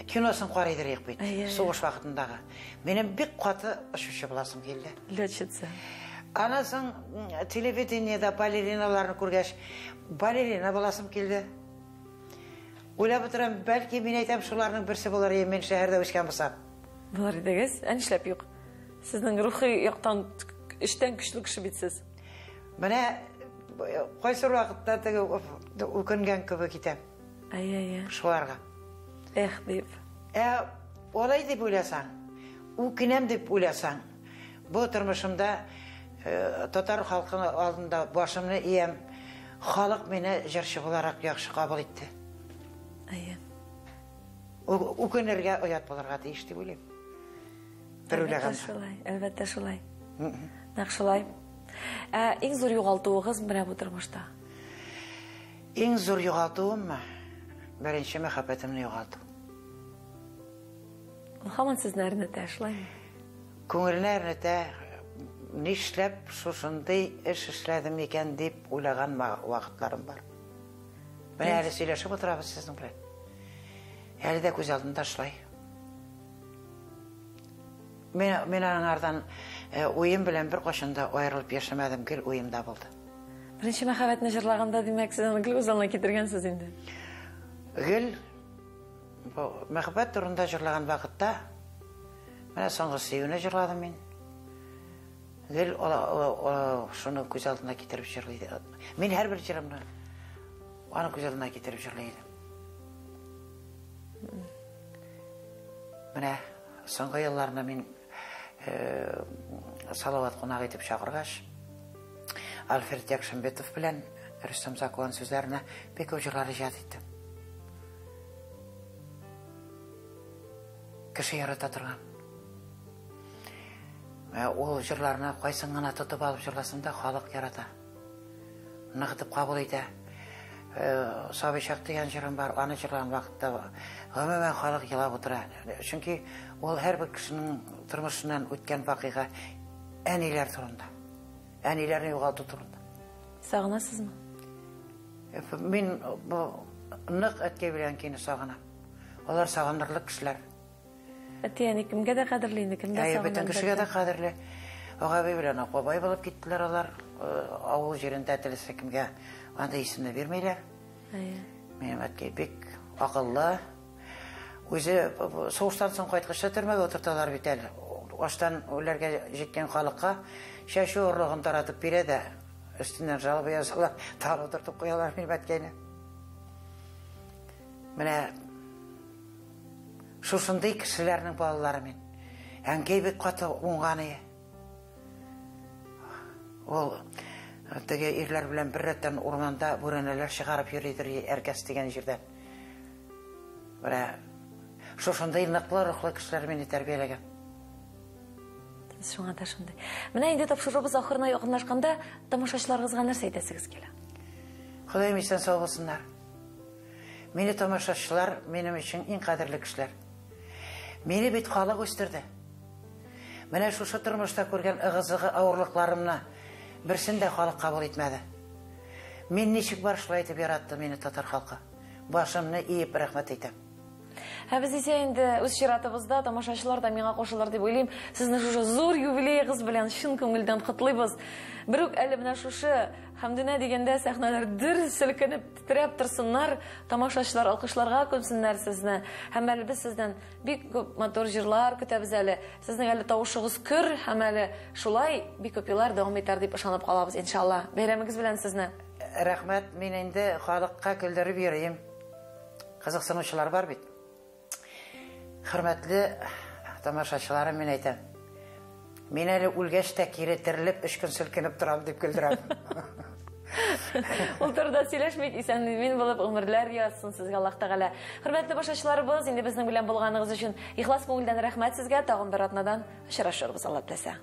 киносын қарайдырайық бейді. Соғыш вақытындағы. Менің бек қаты ұшушы боласым келді. Летчица. Анасын телевидениеда балериналарын көргеш, балерина боласым келді. Ойлап отырам, бәлки мен айтам, шуларының бірсі болар, мен шәһәрдә өскен болсам. Болар едіңіз, әншләп юқ. Сіздің рухи яқтан іштен күшлі кіші бетсіз. Міне, қойсыр вақытта өкінген көбі кетем. Ай. Шуларға. Деп. Олай деп ойласаң, өкінем деп ойласаң, бұл тұрмышымда татар халқының алдында башымны ием, халық мені жыршы боларақ яқшы қабыл етті. Өкінерге ұят боларға дейш деп ойлайым. Бір ойлағанда. Әлбәтті шулай. Нақ шулай. Ең зор юғалтуығыз міне бұл тұрмышта? Ең зор юғалтуым ма? Бірінші мәхаббетімні юғалту. Хаман сіздің әрінеті шулай ма? Көңілін әрінеті нешләп шушындай іш ішләдім екен деп ойлаған уақытларым бар. Мен әлі сөйлешіп отырабыз сіздің білен. Әлі де көз алдында шылай. Мен аңардан ойым білен бір қошында ойырылып ешімәдім кел ойымда болды. Бірінші мәхаббетіне жырлағанда демек сіз аны гіл өз алына кетіргенсіз енді? Гіл мәхаббет тұрында жырлаған вақытта мен соңғы сүйуіне жырладым мен. Гіл шуны көз алдына кетіріп жырлайды. Мен әр бір жырымны аны көз алдына кетіріп жырлайды. Міне, соңғы елларына мен салауат қонақ етіп шақырғаш, Альфред Якшымбетов білен Рүстем Закуан сөздеріне бек өжірлары жат етті. Кіші ярата тұрған. Ол жырларына қойсын ғана тұтып алып жырласында халық ярата. Нығытып қабыл ете. Сабишақ деген жырым бар, аны жырлаған вақытта ғөмімен халық елап отыра. Чүнки ол әр бір кішінің тұрмышынан өткен вақиға әнейлер тұрында. Әнейлерін жоғалту тұрында. Сағынасыз ма? Мен нық әтке білген кейіні сағынам. Олар сағынырлық кішілер. Әттияны кімге де қадірлейді, кімге сағынам? Бетін кішіге де қадірлі. Оға бейбілен оқобай болып кеттілер олар. Ауыл жерінде әтілісі кімге анда есімді бермейлер. Менің әтке бек ақылы. Өзі соғыштан соң қайтқышта түрмеге отырталар бетел. Оштан өлерге жеткен халыққа шашу ұрлығын таратып береді. Үстінен жалып язалар, тағы отыртып қоялар менің әткені. Міне, шушындай кішілерінің балаларымен әңгей бек қаты оңғаны. Ол теге ерлер білен бір реттен орманда бөренелер шығарып жүрейдір әркес деген жерден. Бірі шошындай нықлы рухлы кішілермен тәрбиелеген. Шуңа да шындай. Міне енді тапшырыбыз ақырына яқынлашқанда тамашашыларыңызға нәрсе айтасыңыз келі? Құдай еместен сау болсындар. Мине тамашачылар минем өчен иң кадерле кешеләр. Мине бит халык үстерде. Менә шушы тормышта күргән ыгы-зыгы авырлыкларымны берсен дә халык кабул итмәде. Мин ничек бар шулай итеп яратты мине татар халкы. Башымны иеп рәхмәт әйтәм. Без исә инде үз чиратыбызда тамашачылар да миңа кушылыр дип уйлыйм. Сезне шушы зур юбилейгыз белән чын күңелдән котлыйбыз. Бер үк әле менә шушы Хәмдүнә дигәндә сәхнәләр дер селкенеп titrәп торсыннар, тамашачылар алкышларга күмсеннәр сезне. Һәм әле без сездән бик күп матур җырлар көтәбез әле. Сезнең әле тавышыгыз көр, һәм әле шулай бик күп еллар дәвам итәр дип ышанып калабыз иншалла. Бәйрәмегез белән сезне. Рәхмәт, мин инде халыкка көлдереп йөрим. Кызыксынучылар бар бит. Хөрмәтле тамашачыларым, мин әйтәм. Мин әле үлгәч тә кире терелеп 3 көн селкенеп торам дип көлдерәм. Ул турыда сөйләшмик, исән мин булып гомерләр язсын сезгә Аллаһ Тәгалә. Хөрмәтле башачыларыбыз, инде безнең белән булганыгыз өчен ихлас күңелдән рәхмәт сезгә. Тагын бер атнадан очрашырбыз, Алла теләсә.